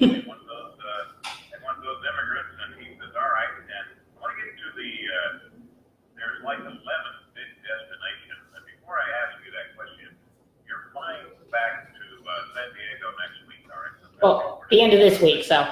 They want those immigrants, and he says, all right. And I want to get to there's like 11 big destinations. And before I ask you that question, you're flying back to San Diego next week, all right? Well, the end of this week, so.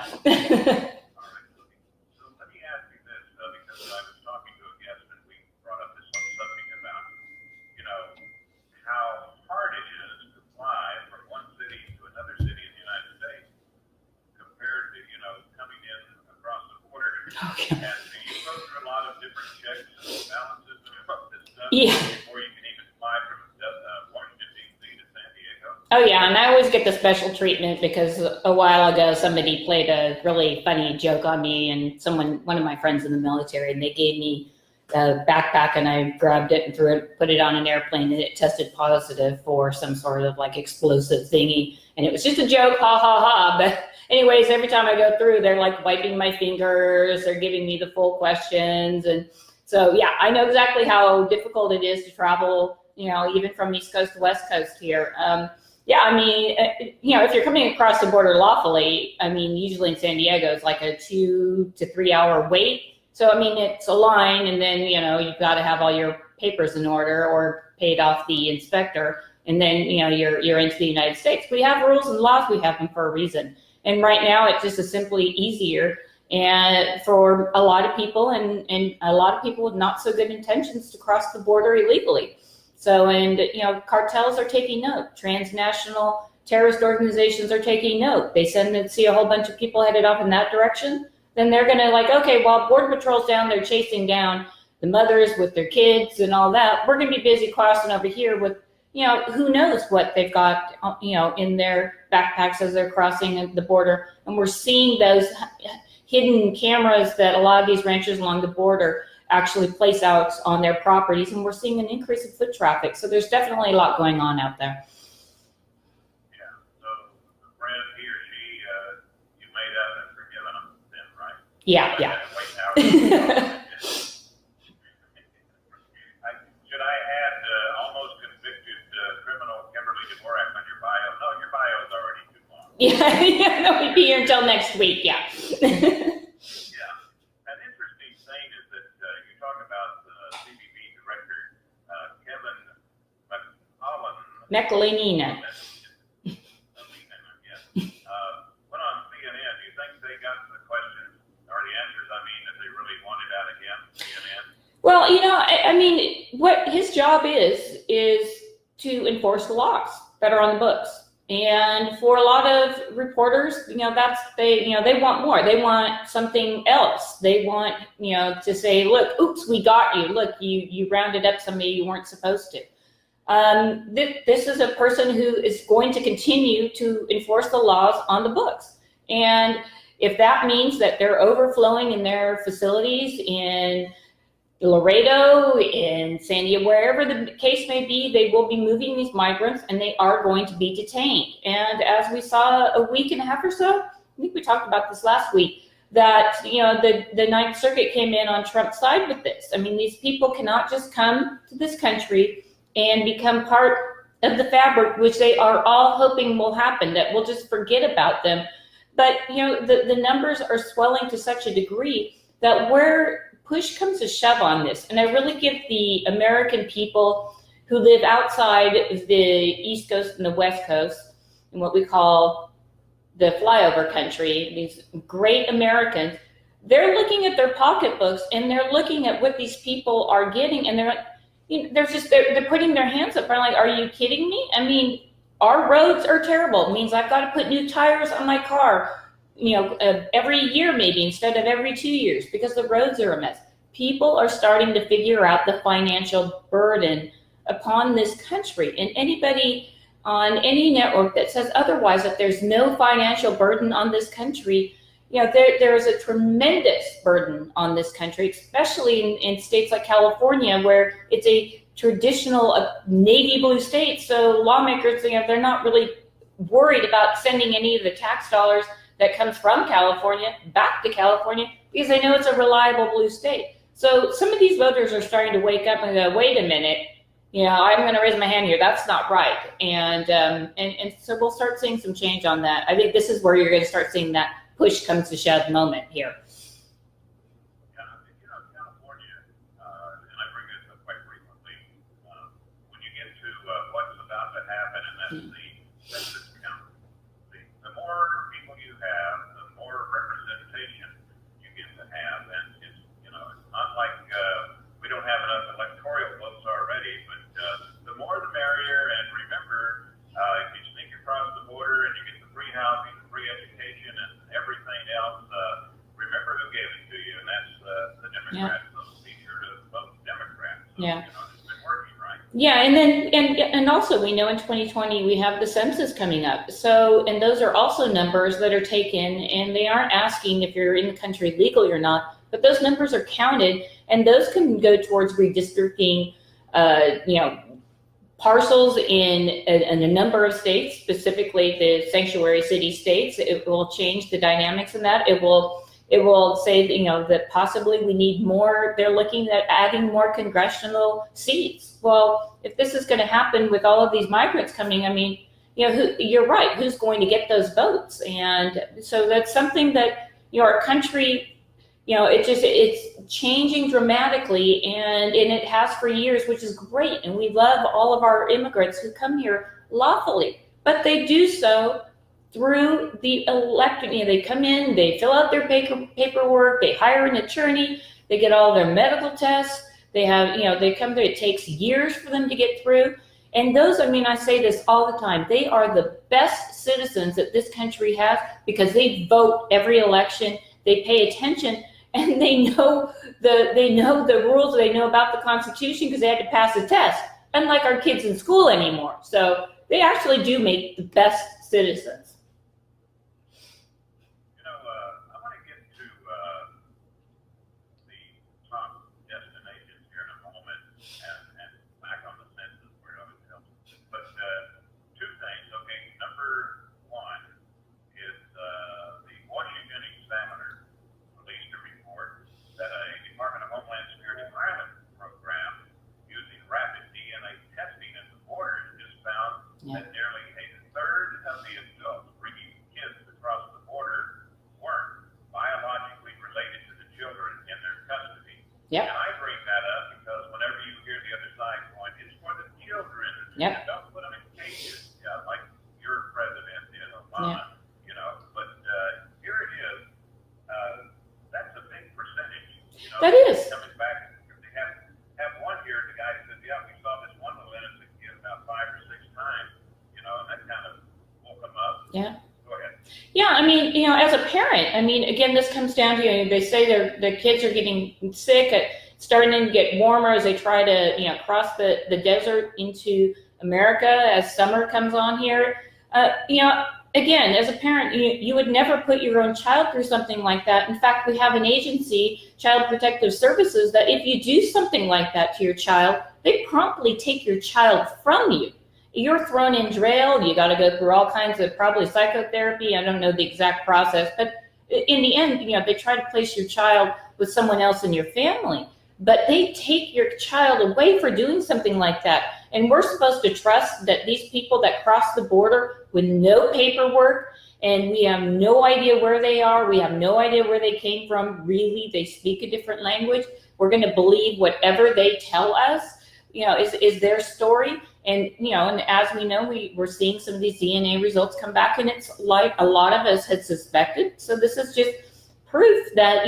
Okay. And you go through a lot of different checks and balances and stuff yeah. Before you can even fly from Washington, D.C. to San Diego. Oh, yeah, and I always get the special treatment because a while ago somebody played a really funny joke on me, and one of my friends in the military, and they gave me a backpack, and I grabbed it and put it on an airplane, and it tested positive for some sort of like explosive thingy, and it was just a joke, ha ha ha, but anyways, every time I go through, they're like wiping my fingers, they're giving me the full questions. And so, yeah, I know exactly how difficult it is to travel, even from East Coast to West Coast here. Yeah, I mean, if you're coming across the border lawfully, I mean, usually in San Diego, it's like a 2 to 3 hour wait. So, I mean, it's a line, and then, you've got to have all your papers in order or paid off the inspector. And then, you're into the United States. We have rules and laws, we have them for a reason. And right now, it just is simply easier and for a lot of people and a lot of people with not so good intentions to cross the border illegally. So, and, cartels are taking note. Transnational terrorist organizations are taking note. They send and see a whole bunch of people headed off in that direction. Then they're going to okay, while Border Patrol's down there chasing down the mothers with their kids and all that, we're going to be busy crossing over here with who knows what they've got, in their backpacks as they're crossing the border. And we're seeing those hidden cameras that a lot of these ranchers along the border actually place out on their properties. And we're seeing an increase in foot traffic. So there's definitely a lot going on out there. Yeah. So the friend, he or she, you made up and forgiven them then, right? Yeah, so yeah. Should I add almost convicted criminal Kimberly Dvorak on your bio? No, your bio is already too long. Yeah, no, we'd be here until next week, yeah. Yeah. An interesting thing is that you talk about the CBP director, Kevin McAleenina. Went on CNN. Do you think they got the questions or the answers, that they really wanted out of him, CNN? Well, I mean, what his job is to enforce the laws that are on the books. And for a lot of reporters, they want more. They want something else. They want, to say, look, oops, we got you. Look, you rounded up somebody you weren't supposed to. This is a person who is going to continue to enforce the laws on the books. And if that means that they're overflowing in their facilities in Laredo, in San Diego, wherever the case may be, they will be moving these migrants and they are going to be detained. And as we saw a week and a half or so, I think we talked about this last week, that, the Ninth Circuit came in on Trump's side with this. I mean, these people cannot just come to this country and become part of the fabric, which they are all hoping will happen, that we'll just forget about them. But, the numbers are swelling to such a degree that where push comes to shove on this, and I really give the American people who live outside of the East Coast and the West Coast, in what we call the flyover country, these great Americans, they're looking at their pocketbooks and they're looking at what these people are getting, and they're putting their hands up. They're like, are you kidding me? I mean, our roads are terrible. It means I've got to put new tires on my car, every year maybe instead of every 2 years, because the roads are a mess. People are starting to figure out the financial burden upon this country. And anybody on any network that says otherwise, that there's no financial burden on this country, there is a tremendous burden on this country, especially in states like California, where it's a traditional navy blue state. So lawmakers, they're not really worried about sending any of the tax dollars that comes from California back to California, because they know it's a reliable blue state. So some of these voters are starting to wake up and go, wait a minute, I'm going to raise my hand here. That's not right. And so we'll start seeing some change on that. I think this is where you're going to start seeing that push comes to shove moment here. California, and I bring this up quite frequently, when you get to what's about to happen, and that's the census count. The more people you have, the more representation you get to have, and it's not like we don't have enough electoral votes already, but the more the merrier. And remember, if you sneak across the border and you get the free housing, the free education, and everything else, remember who gave it to you, and that's the Democrats. So be sure to vote Democrats. So, it's been working, right? Yeah, and then and also we know in 2020 we have the census coming up. So, and those are also numbers that are taken, and they aren't asking if you're in the country legally or not, but those numbers are counted, and those can go towards redistricting, parcels in a number of states, specifically the sanctuary city states. It will change the dynamics in that. It will say, that possibly we need more. They're looking at adding more congressional seats. Well, if this is going to happen with all of these migrants coming, you're right. Who's going to get those votes? And so that's something that, our country, it's changing dramatically, and it has for years, which is great. And we love all of our immigrants who come here lawfully, but they do so through the elected. They come in, they fill out their paperwork, they hire an attorney, they get all their medical tests. They have, they come through. It takes years for them to get through. And those, I say this all the time, they are the best citizens that this country has because they vote every election, they pay attention, and they know the rules, they know about the Constitution because they had to pass a test, unlike our kids in school anymore. So they actually do make the best citizens. I want to get to the top destinations here in a moment, and back on the census where it always helps. But two things, okay. Number one is the Washington Examiner released a report that a Department of Homeland Security pilot program using rapid DNA testing at the border just found that nearly a third of the adults bringing kids across the border weren't biologically related to the children in their custody. Yep. And I bring that up because whenever you hear the other side going, it's for the children. Yep. Don't put them in cages, like your president did, Obama. But here it is. That's a big percentage. That is. Coming back, they have one here. The guy says, "Yeah, we saw this one little innocent kid about 5 or 6 times." And that kind of woke them up. Yeah. Go ahead. Yeah, as a parent, again, this comes down to, they say their kids are getting sick, starting to get warmer as they try to, cross the desert into America as summer comes on here. Again, as a parent, you would never put your own child through something like that. In fact, we have an agency, Child Protective Services, that if you do something like that to your child, they promptly take your child from you. You're thrown in jail. You got to go through all kinds of probably psychotherapy. I don't know the exact process, but in the end, they try to place your child with someone else in your family. But they take your child away for doing something like that. And we're supposed to trust that these people that cross the border with no paperwork, and we have no idea where they are, we have no idea where they came from, really, they speak a different language, we're going to believe whatever they tell us, is their story. And, and as we know, we're seeing some of these DNA results come back, and it's like a lot of us had suspected. So this is just proof that,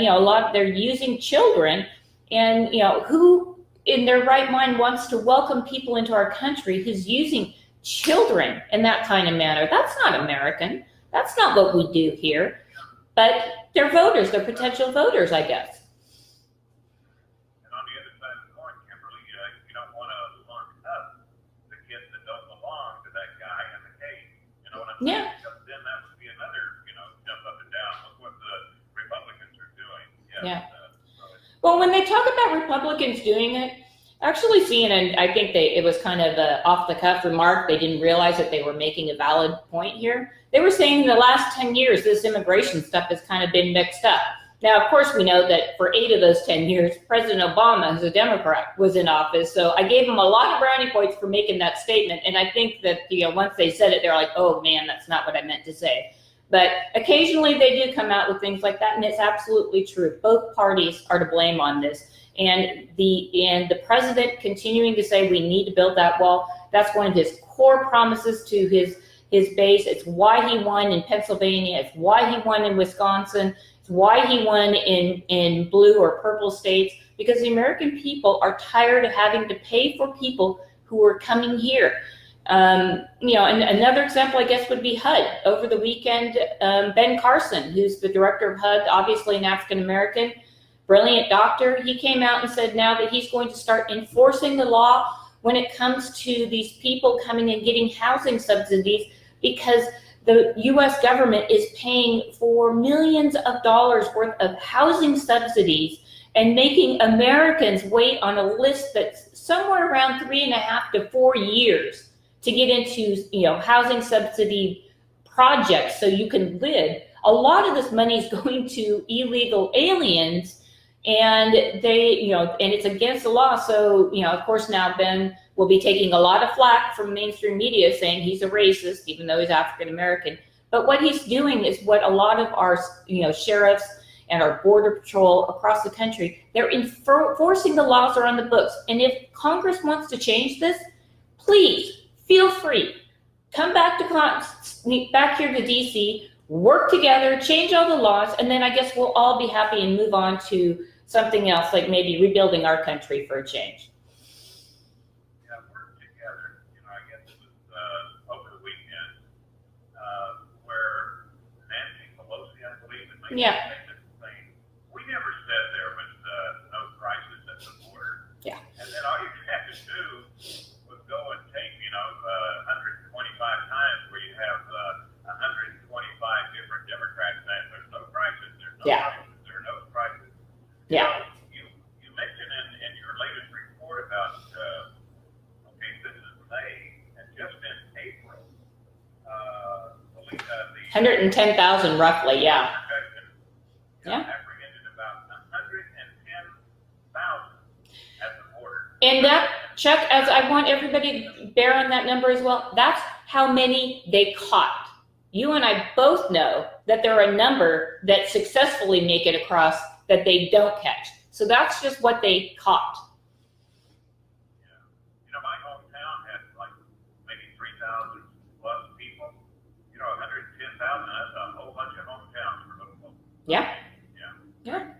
they're using children. And, who in their right mind wants to welcome people into our country who's using children in that kind of manner? That's not American. That's not what we do here. But they're voters. They're potential voters, I guess. And on the other side of the coin, Kimberly, you don't want to lock up the kids that don't belong to that guy in the cage. You know what I'm saying? Yeah. Because then that would be another, jump up and down. Look what the Republicans are doing. Yeah. Well, when they talk about Republicans doing it, actually CNN, I think it was kind of an off-the-cuff remark. They didn't realize that they were making a valid point here. They were saying in the last 10 years, this immigration stuff has kind of been mixed up. Now, of course, we know that for 8 of those 10 years, President Obama, who's a Democrat, was in office. So I gave him a lot of brownie points for making that statement. And I think that, once they said it, they're like, oh man, that's not what I meant to say. But occasionally they do come out with things like that, and it's absolutely true. Both parties are to blame on this. And the president continuing to say we need to build that wall, that's one of his core promises to his base. It's why he won in Pennsylvania. It's why he won in Wisconsin. It's why he won in blue or purple states, because the American people are tired of having to pay for people who are coming here. And another example, I guess, would be HUD. Over the weekend, Ben Carson, who's the director of HUD, obviously an African-American, brilliant doctor, he came out and said now that he's going to start enforcing the law when it comes to these people coming and getting housing subsidies, because the U.S. government is paying for millions of dollars worth of housing subsidies and making Americans wait on a list that's somewhere around 3.5 to 4 years to get into, housing subsidy projects so you can live. A lot of this money is going to illegal aliens, and they, and it's against the law. So, of course, now Ben will be taking a lot of flack from mainstream media saying he's a racist, even though he's African American. But what he's doing is what a lot of our, sheriffs and our border patrol across the country, they're enforcing the laws that are on the books. And if Congress wants to change this, please feel free. Come back back here to DC, work together, change all the laws, and then I guess we'll all be happy and move on to something else, like maybe rebuilding our country for a change. Yeah. We never said there was no crisis at the border. Yeah. And then all you had to do was go and take, 125 times where you have 125 different Democrats saying there's no crisis, there's no crisis, there are no crisis. Yeah. You mentioned in your latest report about, this is May, and just in April, 110,000 roughly, yeah. Apprehended about 110,000 at the border. And that, Chuck, as I want everybody to bear on that number as well, that's how many they caught. You and I both know that there are a number that successfully make it across that they don't catch. So that's just what they caught. Yeah. My hometown had maybe 3,000 plus people. 110,000, that's a whole bunch of hometowns for Louisville. Yeah. Yeah.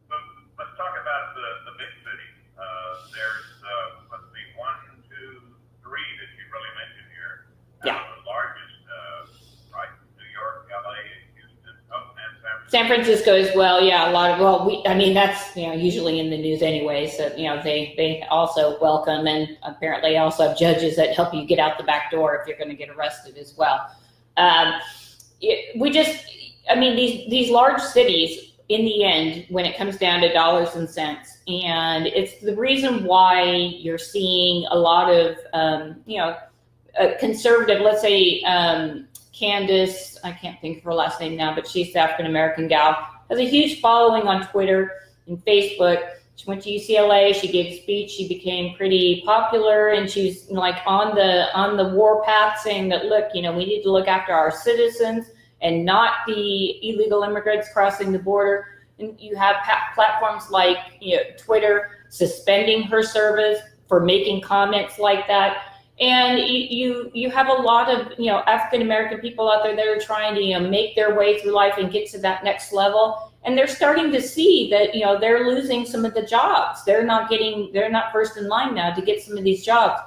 But let's talk about the big cities. There's, 1, 2, 3 that you really mentioned here. Yeah. The largest, right? New York, LA, Houston, and San Francisco as well. Yeah, a lot of, that's, usually in the news anyway. So, they also welcome, and apparently also have judges that help you get out the back door if you're going to get arrested as well. These large cities, in the end, when it comes down to dollars and cents, and it's the reason why you're seeing a lot of, conservative, let's say, Candace, I can't think of her last name now, but she's the African-American gal, has a huge following on Twitter and Facebook. She went to UCLA, she gave a speech, she became pretty popular, and she's on the warpath saying that, look, we need to look after our citizens and not the illegal immigrants crossing the border. And you have platforms like Twitter suspending her service for making comments like that. And you have a lot of African American people out there that are trying to make their way through life and get to that next level. And they're starting to see that they're losing some of the jobs. They're not first in line now to get some of these jobs.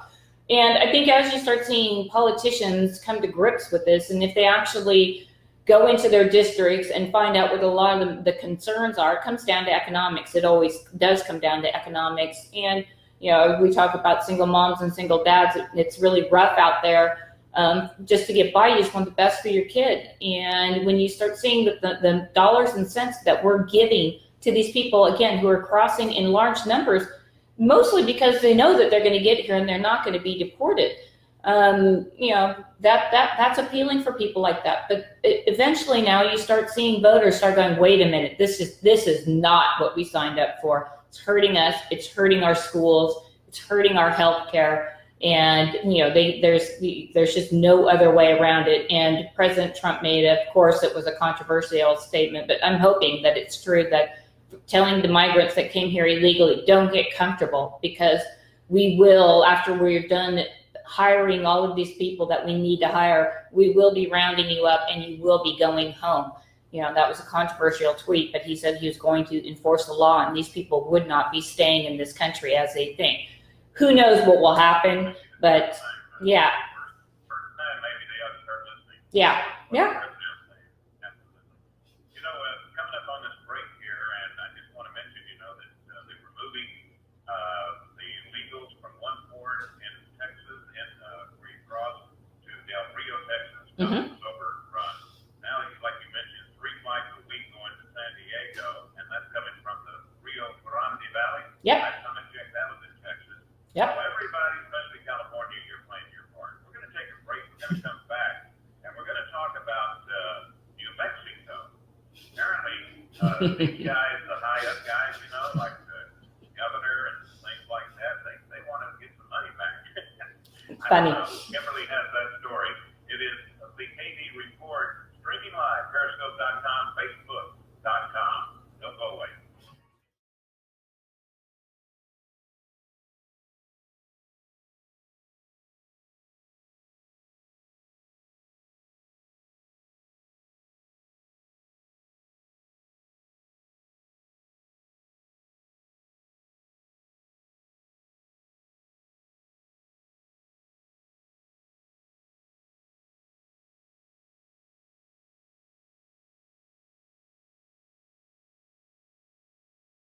And I think as you start seeing politicians come to grips with this, and if they actually go into their districts and find out what a lot of the concerns are, it comes down to economics. It always does come down to economics. And we talk about single moms and single dads. It's really rough out there. Just to get by, you just want the best for your kid. And when you start seeing the dollars and cents that we're giving to these people, again, who are crossing in large numbers, mostly because they know that they're going to get here and they're not going to be deported. That's appealing for people like that. But eventually now you start seeing voters start going, wait a minute, this is not what we signed up for. It's hurting us. It's hurting our schools. It's hurting our health care. And, there's just no other way around it. And President Trump made, of course, it was a controversial statement, but I'm hoping that it's true that telling the migrants that came here illegally, don't get comfortable, because we will, after we're done hiring all of these people that we need to hire, we will be rounding you up and you will be going home. That was a controversial tweet, but he said he was going to enforce the law and these people would not be staying in this country as they think. Who knows what will happen, but yeah. Yeah. Yeah. Coming up on this break here, and I just want to mention, that they were moving the illegals from one port in Texas where you cross to Del Rio, Texas, over run. Now, like you mentioned, 3 flights a week going to San Diego, and that's coming from the Rio Grande Valley. Yep. Last time I checked, that was in Texas. Yep. So everybody, especially California, you're playing your part. We're going to take a break. We're going to come back, and we're going to talk about New Mexico. Apparently, these guys, the high-up guys, like the governor and things like that, they want to get some money back. Funny.